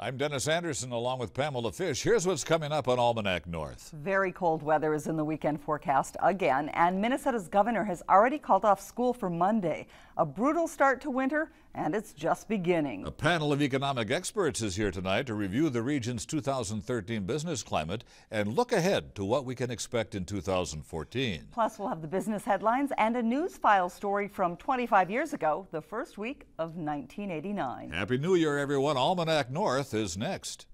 I'm Dennis Anderson along with Pamela Fish. Here's what's coming up on Almanac North. Very cold weather is in the weekend forecast again, and Minnesota's governor has already called off school for Monday. A brutal start to winter, and it's just beginning. A panel of economic experts is here tonight to review the region's 2013 business climate and look ahead to what we can expect in 2014. Plus, we'll have the business headlines and a news file story from 25 years ago, the first week of 1989. Happy New Year, everyone. Almanac North is next.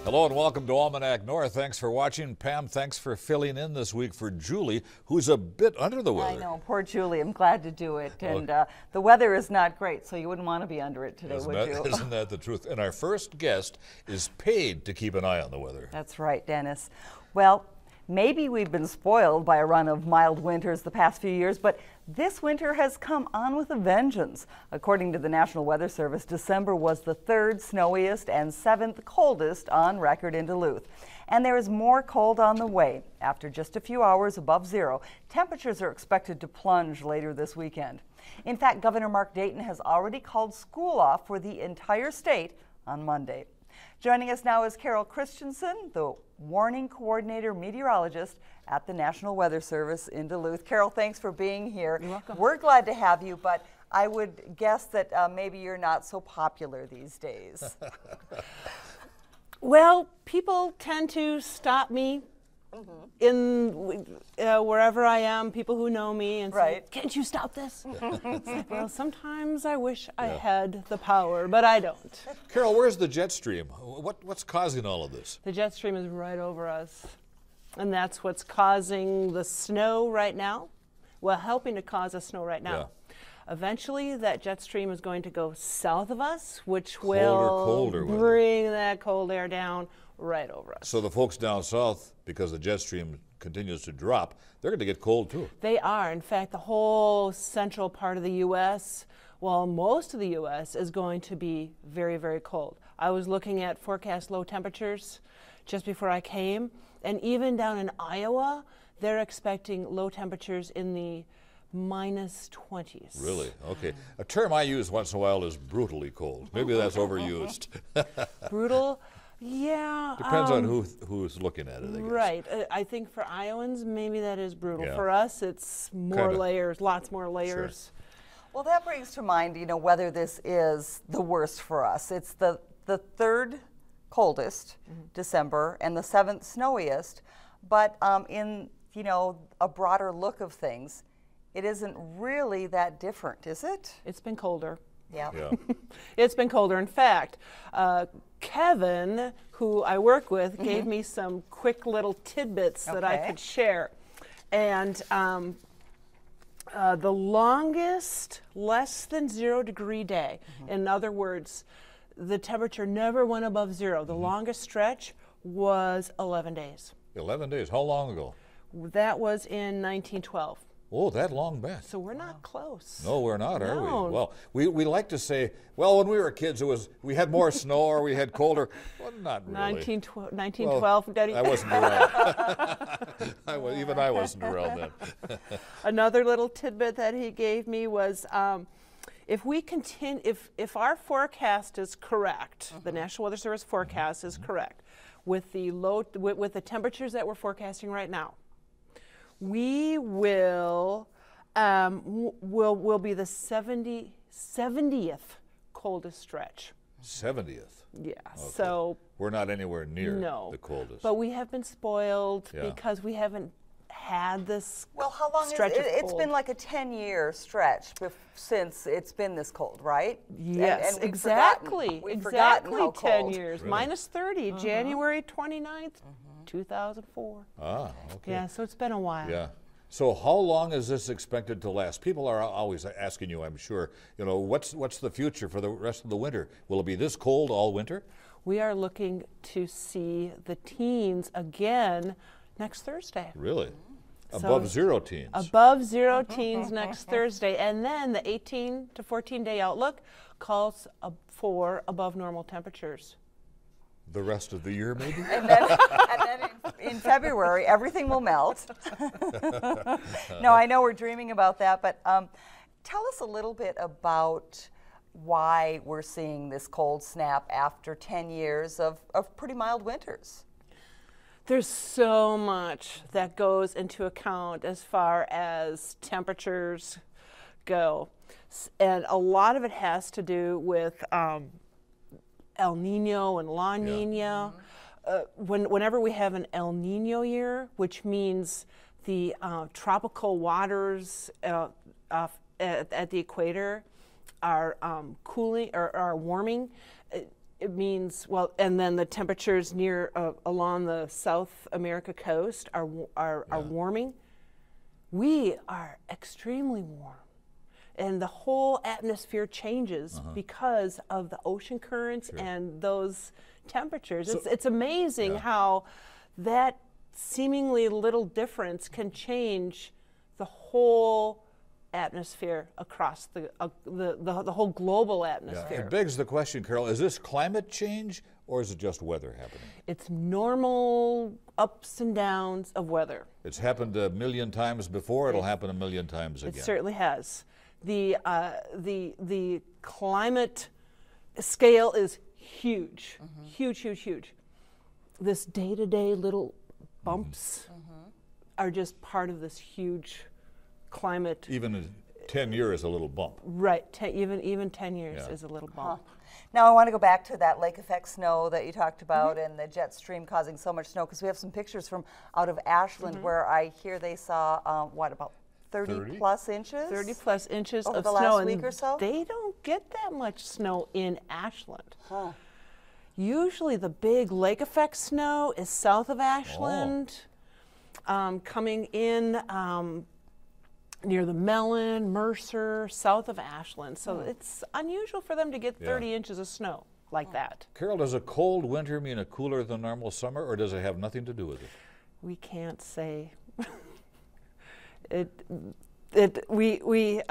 Hello and welcome to Almanac North. Thanks for watching. Pam, thanks for filling in this week for Julie, who's a bit under the weather. I know, poor Julie. I'm glad to do it. And the weather is not great, so you wouldn't want to be under it today, would you? Isn't that the truth? And our first guest is paid to keep an eye on the weather. That's right, Dennis. Well, maybe we've been spoiled by a run of mild winters the past few years, but this winter has come on with a vengeance. According to the National Weather Service, December was the third snowiest and seventh coldest on record in Duluth. And there is more cold on the way. After just a few hours above zero, temperatures are expected to plunge later this weekend. In fact, Governor Mark Dayton has already called school off for the entire state on Monday. Joining us now is Christenson, the warning coordinator meteorologist at the National Weather Service in Duluth. Carol, thanks for being here. You're welcome. We're glad to have you, but I would guess that maybe you're not so popular these days. Well, people tend to stop me in wherever I am, people who know me, and say, can't you stop this? It's like, well, sometimes I wish I had the power, but I don't. Carol, where's the jet stream? What's causing all of this? The jet stream is right over us, and that's what's causing the snow right now. Well, helping to cause the snow right now. Yeah. Eventually, that jet stream is going to go south of us, which will colder bring that cold air down right over us. So the folks down south, because the jet stream continues to drop, they're going to get cold too. They are. In fact, the whole central part of the U.S., well, most of the U.S. is going to be very, very cold. I was looking at forecast low temperatures just before I came, and even down in Iowa, they're expecting low temperatures in the -20s. Really? Okay. A term I use once in a while is brutally cold. Maybe that's overused. Brutal? Yeah. Depends on who's looking at it, I guess. Right. I think for Iowans, maybe that is brutal. Yeah. For us, it's more layers, lots more layers. Sure. Well, that brings to mind, whether this is the worst for us. It's the third coldest December and the seventh snowiest, but in a broader look of things, it isn't really that different, is it? It's been colder. Yeah. It's been colder. In fact, Kevin, who I work with, gave me some quick little tidbits that I could share. And the longest less than 0 degree day, in other words, the temperature never went above zero. The longest stretch was 11 days. 11 days. How long ago? That was in 1912. Oh, that long back. So we're not close. No, we're not, are we? No. Well, we like to say, well, when we were kids, we had more snow or we had colder. Well, not really. 1912. Well, I wasn't around. Even I wasn't around then. Another little tidbit that he gave me was, if we continue, if our forecast is correct, the National Weather Service forecast is correct, with the temperatures that we're forecasting right now, we will be the 70th coldest stretch. 70th? Yeah. Okay. So we're not anywhere near the coldest. But we have been spoiled because we haven't had this Well, how long stretch is of it? It's cold. been like a 10-year stretch since it's been this cold, right? Yes, and we've exactly. We've forgotten how 10 cold. years. Really? Minus 30, January 29th, 2004. Ah, okay. Yeah, so it's been a while. Yeah. So how long is this expected to last? People are always asking you, I'm sure, you know, what's the future for the rest of the winter? Will it be this cold all winter? We are looking to see the teens again next Thursday. Really? So Above 0 teens? Above 0 teens next Thursday. And then the 18 to 14 day outlook calls for above normal temperatures. The rest of the year, maybe? And then in February, everything will melt. No, I know we're dreaming about that, but tell us a little bit about why we're seeing this cold snap after 10 years of pretty mild winters. There's so much that goes into account as far as temperatures go. And a lot of it has to do with El Nino and La Nina. Whenever we have an El Nino year, which means the tropical waters at the equator are cooling or are warming, it means, well, and then the temperatures near along the South America coast are warming. We are extremely warm. And the whole atmosphere changes because of the ocean currents and those temperatures. So, it's amazing how that seemingly little difference can change the whole atmosphere across the whole global atmosphere. It begs the question, Carol, is this climate change or is it just weather happening? It's normal ups and downs of weather. It's happened a million times before, it'll happen a million times again. It certainly has. The climate scale is huge, huge. This day-to-day little bumps are just part of this huge climate. Even 10 years is a little bump. Right, even 10 years is a little bump. Now I want to go back to that lake effect snow that you talked about and the jet stream causing so much snow, because we have some pictures from out of Ashland where I hear they saw, about 30 plus inches? 30 plus inches over of the snow. last week or so? They don't get that much snow in Ashland. Usually the big lake effect snow is south of Ashland, coming in near the Mellon, Mercer, south of Ashland. So it's unusual for them to get 30 inches of snow like that. Carol, does a cold winter mean a cooler than normal summer, or does it have nothing to do with it? We can't say. We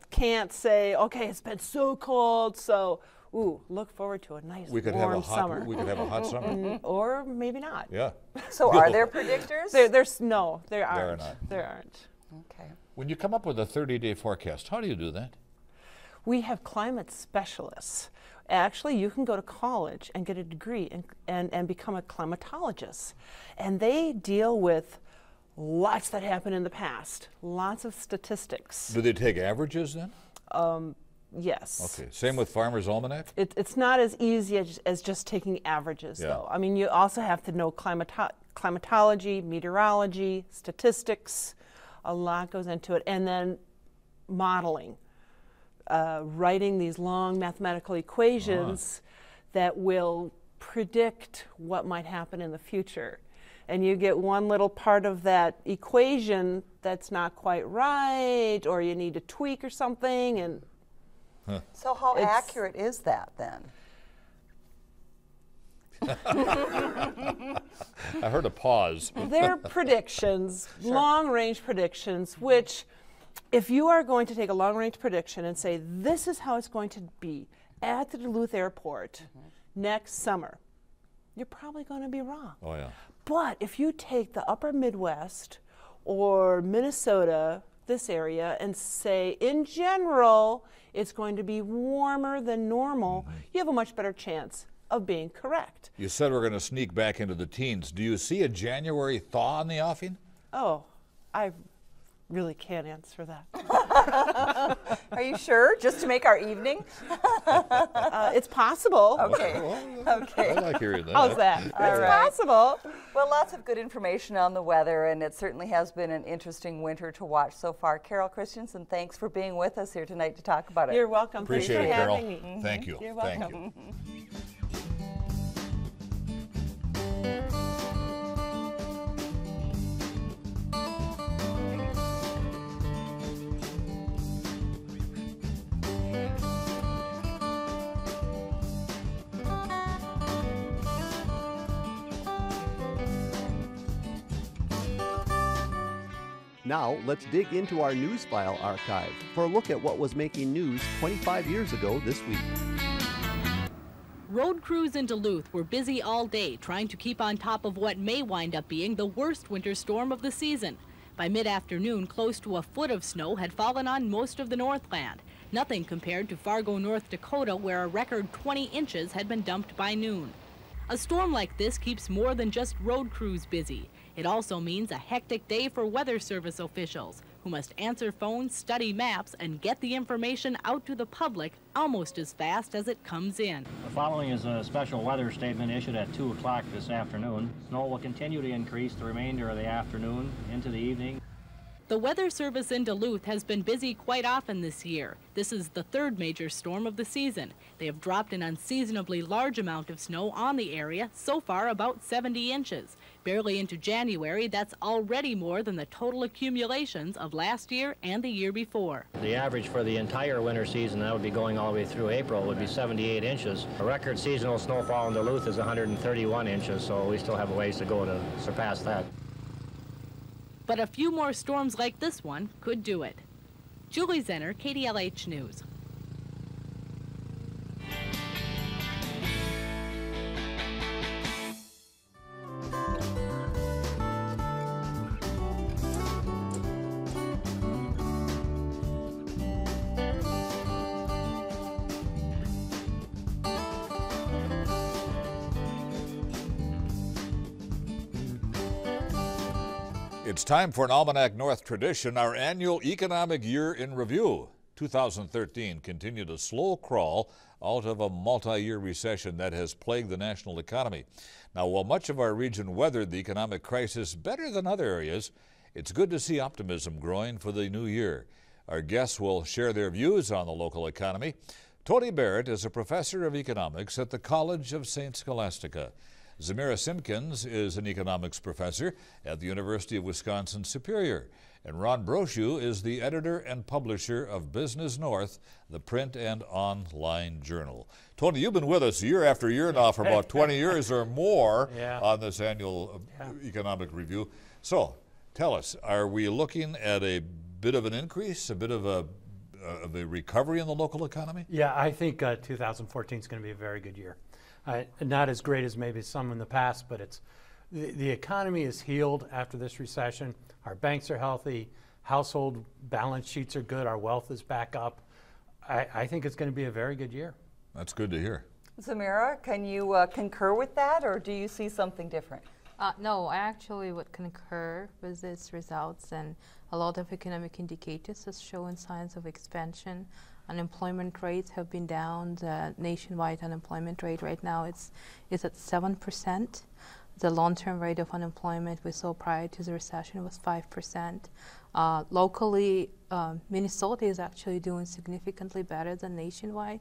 can't say, okay, it's been so cold, so look forward to a nice warm summer. We could have a hot summer. Or maybe not. Yeah. So are there predictors? No, there aren't. There aren't. Okay. When you come up with a 30-day forecast, how do you do that? We have climate specialists. Actually, you can go to college and get a degree and become a climatologist. And they deal with lots that happened in the past, lots of statistics. Do they take averages then? Yes. Okay. Same with Farmer's Almanac? It's not as easy as just taking averages, though. I mean, you also have to know climatology, meteorology, statistics. A lot goes into it. And then modeling, writing these long mathematical equations that will predict what might happen in the future. And you get one little part of that equation that's not quite right, or you need to tweak or something. And so how accurate is that then? I heard a pause. They're predictions, long-range predictions, which if you are going to take a long-range prediction and say, this is how it's going to be at the Duluth airport next summer, you're probably going to be wrong. Oh, yeah. But if you take the upper Midwest or Minnesota, this area, and say, in general, it's going to be warmer than normal, you have a much better chance of being correct. You said we're going to sneak back into the teens. Do you see a January thaw in the offing? Oh, I really can't answer that. Are you sure? Just to make our evening? It's possible. Okay. Okay. I like hearing that. How's that? It's right. possible. Well, lots of good information on the weather, and it certainly has been an interesting winter to watch so far. Carol Christenson, thanks for being with us here tonight to talk about it. You're welcome. Appreciate it, Thanks for Carol. having me. Thank you. You're Thank welcome. you. Now, let's dig into our news file archive for a look at what was making news 25 years ago this week. Road crews in Duluth were busy all day trying to keep on top of what may wind up being the worst winter storm of the season. By mid-afternoon, close to a foot of snow had fallen on most of the Northland. Nothing compared to Fargo, North Dakota, where a record 20 inches had been dumped by noon. A storm like this keeps more than just road crews busy. It also means a hectic day for Weather Service officials, who must answer phones, study maps, and get the information out to the public almost as fast as it comes in. The following is a special weather statement issued at 2 o'clock this afternoon. Snow will continue to increase the remainder of the afternoon into the evening. The Weather Service in Duluth has been busy quite often this year. This is the third major storm of the season. They have dropped an unseasonably large amount of snow on the area, so far about 70 inches. Barely into January, that's already more than the total accumulations of last year and the year before. The average for the entire winter season, that would be going all the way through April, would be 78 inches. The record seasonal snowfall in Duluth is 131 inches, so we still have a ways to go to surpass that. But a few more storms like this one could do it. Julie Zenner, KDLH News. It's time for an Almanac North tradition, our annual economic year in review. 2013 continued a slow crawl out of a multi-year recession that has plagued the national economy. Now, while much of our region weathered the economic crisis better than other areas, it's good to see optimism growing for the new year. Our guests will share their views on the local economy. Tony Barrett is a professor of economics at the College of St. Scholastica. Zamira Simkins is an economics professor at the University of Wisconsin-Superior. And Ron Brochu is the editor and publisher of BusinessNorth, the print and online journal. Tony, you've been with us year after year now for about 20 years or more on this annual economic review. So tell us, are we looking at a bit of an increase, a bit of a recovery in the local economy? Yeah, I think 2014 is going to be a very good year. Not as great as maybe some in the past, but it's the economy is healed after this recession. Our banks are healthy. Household balance sheets are good. Our wealth is back up. I think it's going to be a very good year. That's good to hear. Zamira, can you concur with that, or do you see something different? No, I actually would concur with these results, and a lot of economic indicators are showing signs of expansion. Unemployment rates have been down. The nationwide unemployment rate right now is at 7%. The long-term rate of unemployment we saw prior to the recession was 5%. Locally, Minnesota is actually doing significantly better than nationwide.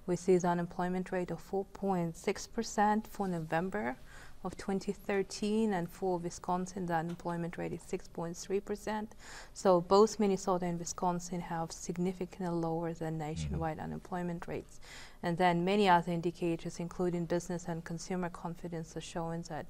We see the unemployment rate of 4.6% for November of 2013, and for Wisconsin, the unemployment rate is 6.3%. So both Minnesota and Wisconsin have significantly lower than nationwide unemployment rates. And then many other indicators, including business and consumer confidence, are showing that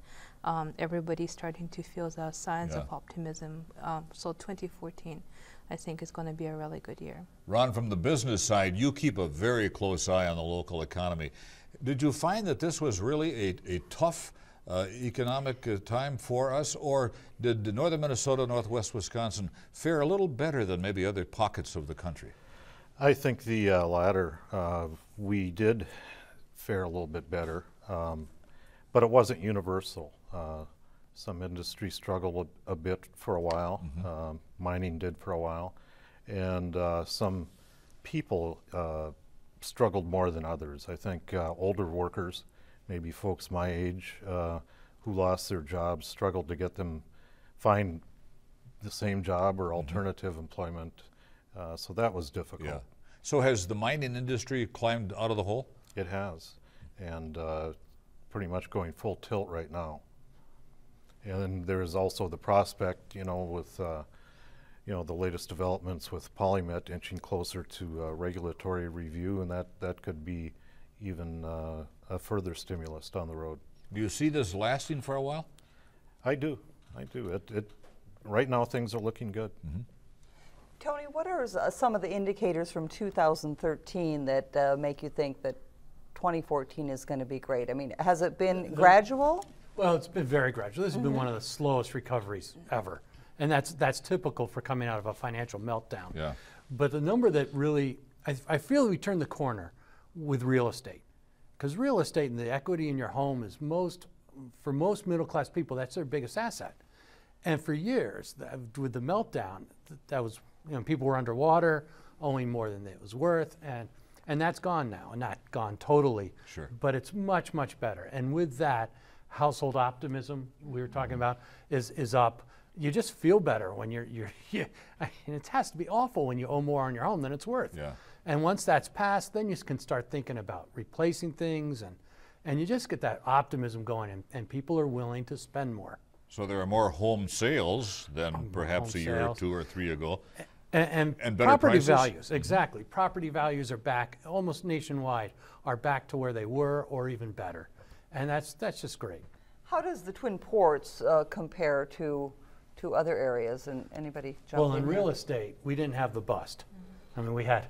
everybody's starting to feel the signs of optimism. So 2014, I think, is going to be a really good year. Ron, from the business side, you keep a very close eye on the local economy. Did you find that this was really a tough economic time for us, or did northern Minnesota, northwest Wisconsin fare a little better than maybe other pockets of the country? I think the latter. We did fare a little bit better, but it wasn't universal. Some industries struggled a bit for a while. Mining did for a while, and some people struggled more than others. I think older workers, maybe folks my age who lost their jobs, struggled to get them find the same job or alternative employment. So that was difficult. Yeah. So has the mining industry climbed out of the hole? It has, and pretty much going full tilt right now. And then there is also the prospect, with the latest developments with Polymet inching closer to regulatory review, and that could be even a further stimulus down the road. Do you see this lasting for a while? I do. Right now things are looking good. Tony, what are some of the indicators from 2013 that make you think that 2014 is going to be great? I mean, has it been gradual? Well, it's been very gradual. This has been one of the slowest recoveries ever. And that's typical for coming out of a financial meltdown. Yeah. But the number that really, I feel we turned the corner with real estate. Because real estate and the equity in your home is for most middle class people, that's their biggest asset. And for years, with the meltdown, that was, people were underwater, owing more than it was worth, and that's gone now, and not gone totally. Sure. But it's much, much better. And with that, household optimism we were talking about is up. You just feel better when and it has to be awful when you owe more on your home than it's worth. Yeah. And once that's passed, then you can start thinking about replacing things, and you just get that optimism going, and people are willing to spend more. So there are more home sales than perhaps a year or two or three ago. And better property prices? values, exactly. Property values are back, almost nationwide, are back to where they were or even better. And that's just great. How does the Twin Ports compare to other areas? And anybody jump in? Well, in real estate, we didn't have the bust. I mean, we had,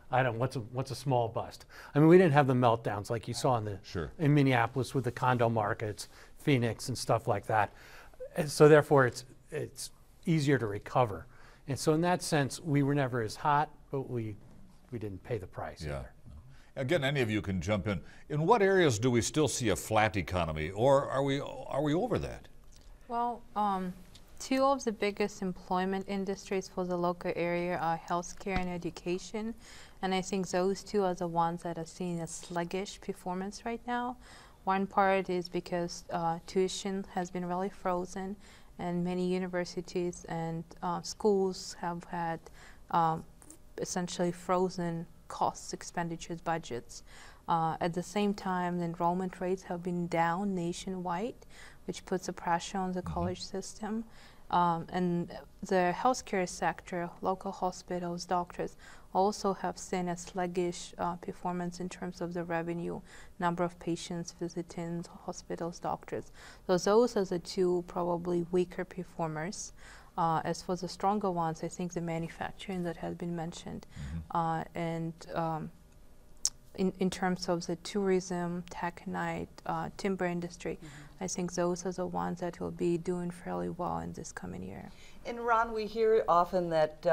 what's a small bust? I mean, we didn't have the meltdowns like you saw in Minneapolis with the condo markets, Phoenix and stuff like that. And so therefore, it's easier to recover. And so in that sense, we were never as hot, but we didn't pay the price either. Again, any of you can jump in. In what areas do we still see a flat economy, or are we over that? Well, two of the biggest employment industries for the local area are healthcare and education. And I think those two are the ones that are seeing a sluggish performance right now. One part is because tuition has been really frozen, and many universities and schools have had essentially frozen costs, expenditures, budgets. At the same time, the enrollment rates have been down nationwide, which puts a pressure on the college system. And the healthcare sector, local hospitals, doctors, also have seen a sluggish performance in terms of the revenue, number of patients visiting hospitals, doctors. So those are the two probably weaker performers. As for the stronger ones, I think the manufacturing that has been mentioned, and in terms of the tourism, taconite, timber industry, I think those are the ones that will be doing fairly well in this coming year. And Ron, we hear often that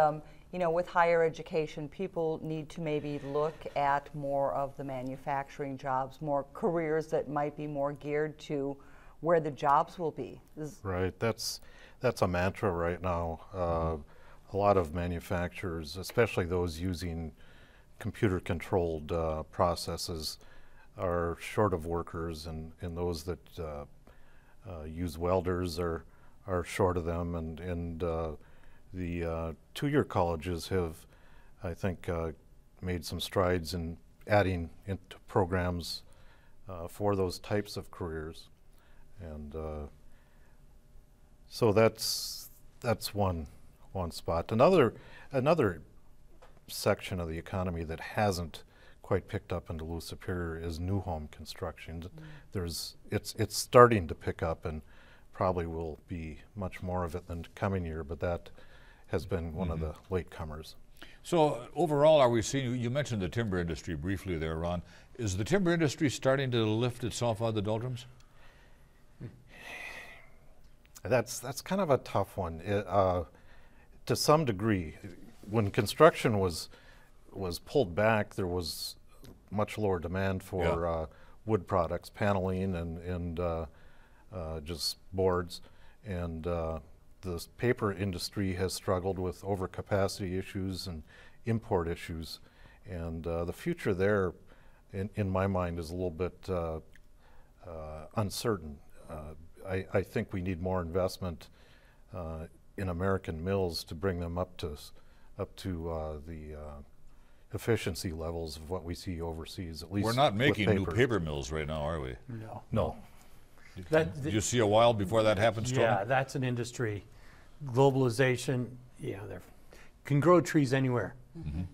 with higher education, people need to maybe look at more of the manufacturing jobs, more careers that might be more geared to where the jobs will be. Right, that's a mantra right now. A lot of manufacturers, especially those using computer-controlled processes, are short of workers, and those that use welders are short of them, and the two-year colleges have, I think, made some strides in adding into programs for those types of careers, and so that's one spot. Another section of the economy that hasn't quite picked up in Duluth Superior is new home construction. It's starting to pick up, and probably will be much more of it than coming year, but that has been one of the latecomers. So overall, are we seeing, you mentioned the timber industry briefly there, Ron. Is the timber industry starting to lift itself out of the doldrums? That's kind of a tough one. To some degree, when construction was pulled back, there was much lower demand for wood products, paneling and just boards, and the paper industry has struggled with overcapacity issues and import issues, And the future there, in my mind, is a little bit uncertain. I think we need more investment in American mills to bring them up to the efficiency levels of what we see overseas. At least we're not making new paper. paper mills right now, are we? No. No. Do you see a while before that happens, Tony? Yeah, that's an industry. Globalization, yeah, they can grow trees anywhere.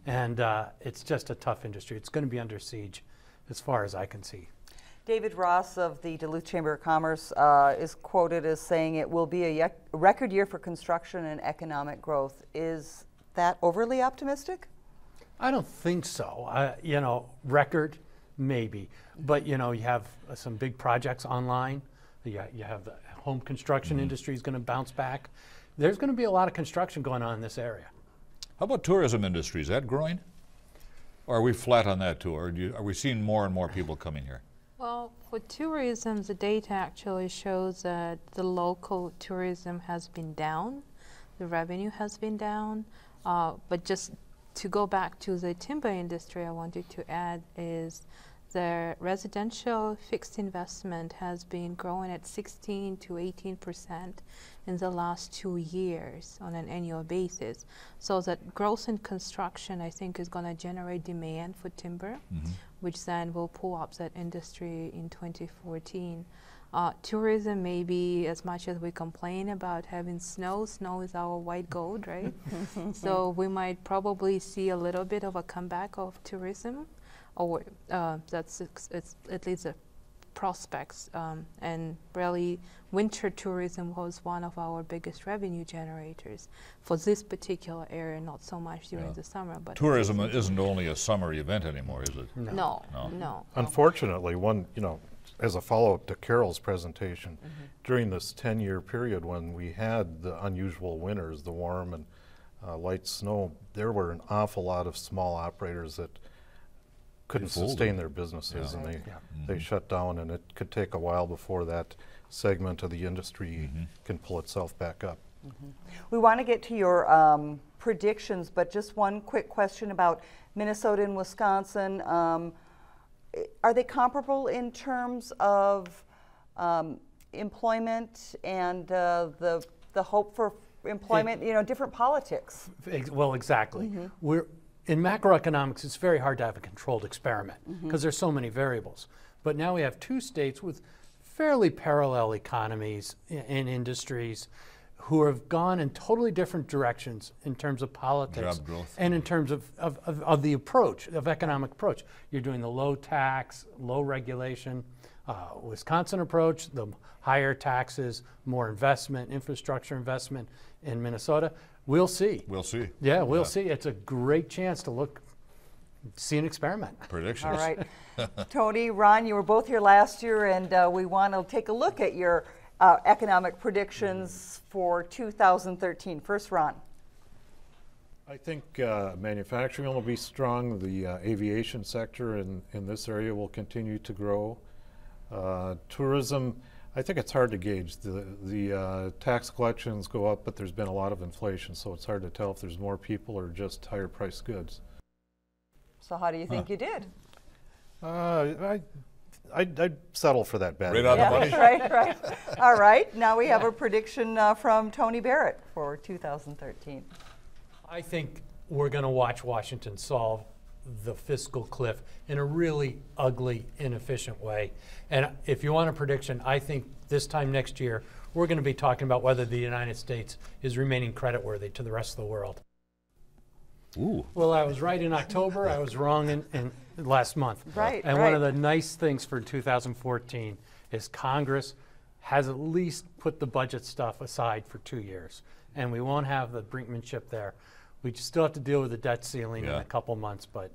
And it's just a tough industry. It's going to be under siege as far as I can see. David Ross of the Duluth Chamber of Commerce is quoted as saying it will be a record year for construction and economic growth. Is that overly optimistic? I don't think so. You know, record, maybe. But, you know, you have some big projects online. You have the home construction industry is going to bounce back. There's going to be a lot of construction going on in this area. How about tourism industry? Is that growing? Or are we flat on that too? Or are we seeing more and more people coming here? Well, for tourism, the data actually shows that the local tourism has been down. The revenue has been down. But just to go back to the timber industry, I wanted to add is the residential fixed investment has been growing at 16 to 18% in the last 2 years on an annual basis. So that growth in construction, I think, is going to generate demand for timber, which then will pull up that industry in 2014. Tourism, maybe as much as we complain about having snow, snow is our white gold, right? So we might probably see a little bit of a comeback of tourism, or that's at least the prospects. And really, winter tourism was one of our biggest revenue generators for this particular area, not so much during the summer. But tourism isn't only a summer event anymore, is it? No. Unfortunately, as a follow-up to Carol's presentation, during this 10-year period when we had the unusual winters, the warm and light snow, there were an awful lot of small operators that couldn't sustain their businesses, and they shut down, and it could take a while before that segment of the industry can pull itself back up. We want to get to your predictions, but just one quick question about Minnesota and Wisconsin. Are they comparable in terms of employment and the hope for employment? You know, different politics. Well, exactly. In macroeconomics, it's very hard to have a controlled experiment because there's so many variables. But now we have two states with fairly parallel economies and industries who have gone in totally different directions in terms of politics and in terms of the approach, of economic approach. You're doing the low tax, low regulation, Wisconsin approach, the higher taxes, more investment, infrastructure investment in Minnesota. We'll see. We'll see. Yeah, we'll see. It's a great chance to see an experiment. Predictions. All right. Tony, Ron, you were both here last year, and we want to take a look at your economic predictions for 2013. First, Ron. I think manufacturing will be strong. The aviation sector in this area will continue to grow. Tourism, I think it's hard to gauge. The tax collections go up, but there's been a lot of inflation, so it's hard to tell if there's more people or just higher priced goods. So how do you think you did? I'd settle for that bet. Right on the money. Right. All right. Now we have a prediction from Tony Barrett for 2013. I think we're going to watch Washington solve the fiscal cliff in a really ugly, inefficient way. And if you want a prediction, I think this time next year, we're going to be talking about whether the United States is remaining creditworthy to the rest of the world. Ooh. Well, I was right in October. I was wrong in last month. Right. And one of the nice things for 2014 is Congress has at least put the budget stuff aside for 2 years. And we won't have the brinkmanship there. We still have to deal with the debt ceiling in a couple months, but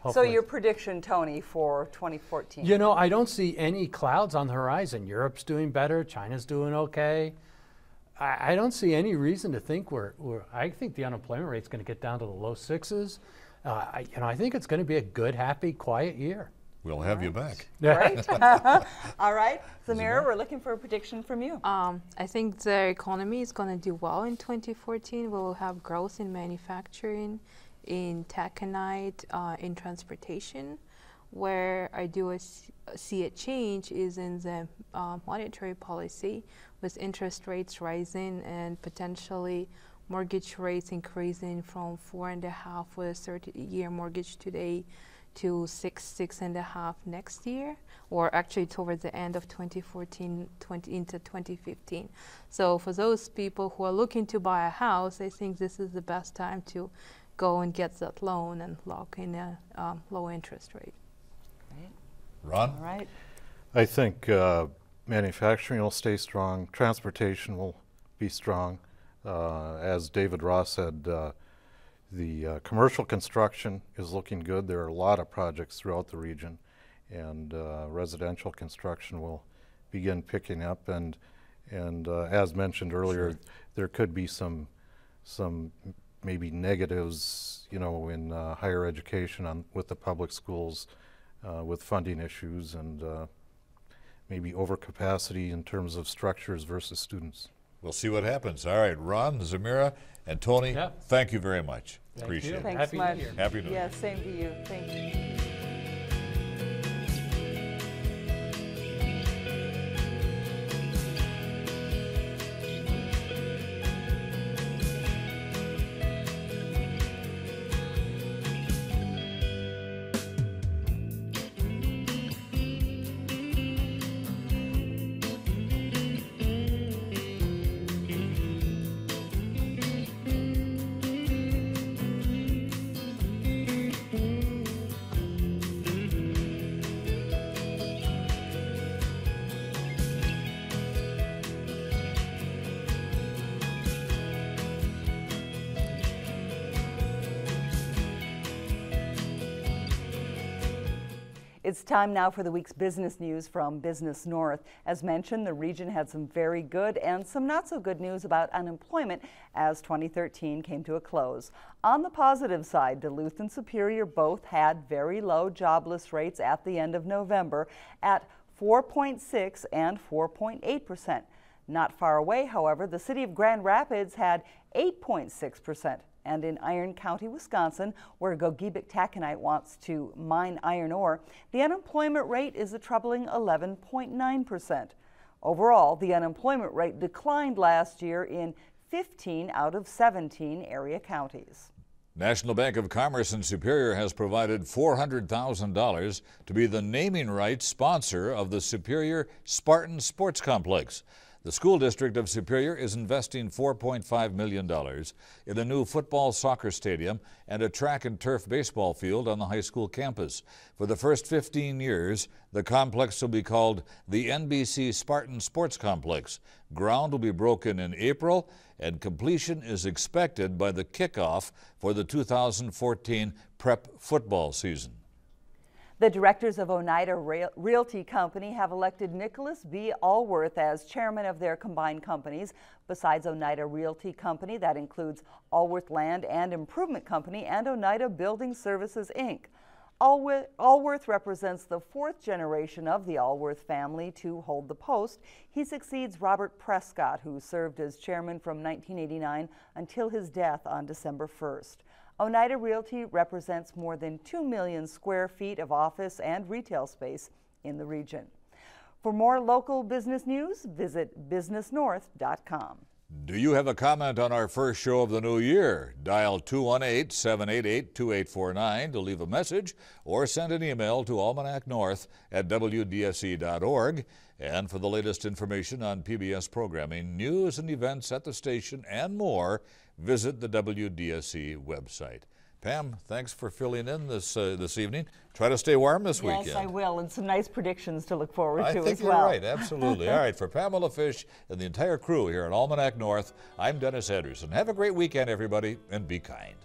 hopefully. So your prediction, Tony, for 2014? You know, I don't see any clouds on the horizon. Europe's doing better. China's doing okay. I don't see any reason to think I think the unemployment rate's going to get down to the low sixes. I think it's going to be a good, happy, quiet year. We'll have you back. Right. All right. Zamira, we're looking for a prediction from you. I think the economy is going to do well in 2014. We will have growth in manufacturing, in taconite, in transportation. Where I do see a change is in the monetary policy, with interest rates rising and potentially mortgage rates increasing from 4.5% for a 30-year mortgage today to 6.5% next year, or actually towards the end of 2014 into 2015. So for those people who are looking to buy a house, I think this is the best time to go and get that loan and lock in a low interest rate. Ron? All right. I think manufacturing will stay strong, transportation will be strong. As David Ross said, the commercial construction is looking good. There are a lot of projects throughout the region, and residential construction will begin picking up. And as mentioned earlier, sure, there could be some maybe negatives, you know, in higher education with the public schools, with funding issues and maybe overcapacity in terms of structures versus students. We'll see what happens. All right, Ron, Zamira, and Tony, yep, thank you very much. Thank Appreciate you. it. Thanks Happy much. New Year. Happy New Year. Yeah, same to you. Thank you. It's time now for the week's business news from Business North. As mentioned, the region had some very good and some not so good news about unemployment as 2013 came to a close. On the positive side, Duluth and Superior both had very low jobless rates at the end of November at 4.6 and 4.8%. Not far away, however, the city of Grand Rapids had 8.6%. And in Iron County, Wisconsin, where Gogebic Taconite wants to mine iron ore, the unemployment rate is a troubling 11.9%. Overall, the unemployment rate declined last year in 15 out of 17 area counties. National Bank of Commerce in Superior has provided $400,000 to be the naming rights sponsor of the Superior Spartan Sports Complex. The school district of Superior is investing $4.5 million in a new football soccer stadium and a track and turf baseball field on the high school campus. For the first 15 years, the complex will be called the NBC Spartan Sports Complex. Ground will be broken in April, and completion is expected by the kickoff for the 2014 prep football season. The directors of Oneida Realty Company have elected Nicholas B. Allworth as chairman of their combined companies. Besides Oneida Realty Company, that includes Allworth Land and Improvement Company and Oneida Building Services, Inc. Allworth represents the fourth generation of the Allworth family to hold the post. He succeeds Robert Prescott, who served as chairman from 1989 until his death on December 1st. Oneida Realty represents more than 2 million square feet of office and retail space in the region. For more local business news, visit BusinessNorth.com. Do you have a comment on our first show of the new year? Dial 218-788-2849 to leave a message or send an email to Almanac North at WDSE.org. And for the latest information on PBS programming, news and events at the station, and more, visit the WDSE website. Pam, thanks for filling in this evening. Try to stay warm this weekend. Yes, I will, and some nice predictions to look forward to as well. I think you're right, absolutely. All right, for Pamela Fish and the entire crew here at Almanac North, I'm Dennis Anderson. Have a great weekend, everybody, and be kind.